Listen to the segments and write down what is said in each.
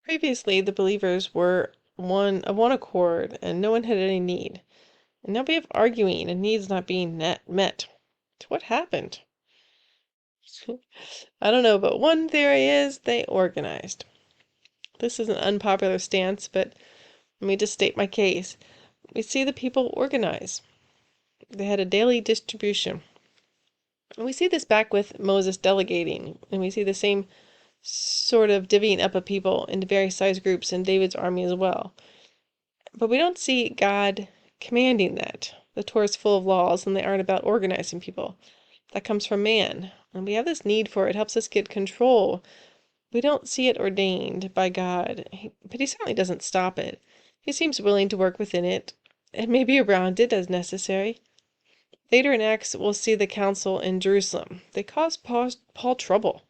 Previously, the believers were of one accord, and no one had any need. And now we have arguing and needs not being met. What happened? I don't know, but one theory is they organized. This is an unpopular stance, but let me just state my case. We see the people organize. They had a daily distribution. And we see this back with Moses delegating, and we see the same sort of divvying up of people into various size groups in David's army as well. But we don't see God commanding that. The Torah is full of laws, and they aren't about organizing people. That comes from man, and we have this need for it. It helps us get control. We don't see it ordained by God, but he certainly doesn't stop it. He seems willing to work within it, and maybe around it as necessary. Later in Acts, we'll see the council in Jerusalem. They cause Paul trouble.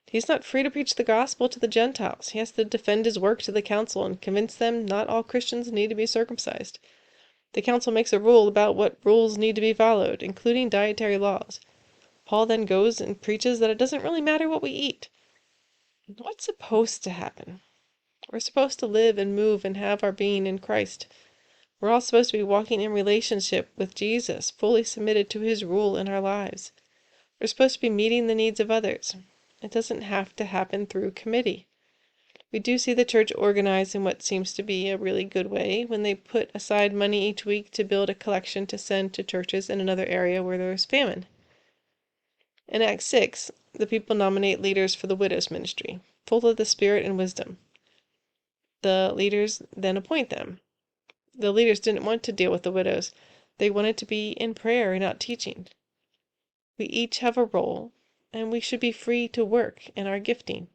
He's not free to preach the gospel to the Gentiles. He has to defend his work to the council and convince them not all Christians need to be circumcised. The council makes a rule about what rules need to be followed, including dietary laws. Paul then goes and preaches that it doesn't really matter what we eat. What's supposed to happen? We're supposed to live and move and have our being in Christ. We're all supposed to be walking in relationship with Jesus, fully submitted to his rule in our lives. We're supposed to be meeting the needs of others. It doesn't have to happen through committee. We do see the church organize in what seems to be a really good way when they put aside money each week to build a collection to send to churches in another area where there is famine. In Acts 6, the people nominate leaders for the widows' ministry, full of the Spirit and wisdom. The leaders then appoint them. The leaders didn't want to deal with the widows. They wanted to be in prayer and not teaching. We each have a role, and we should be free to work in our gifting.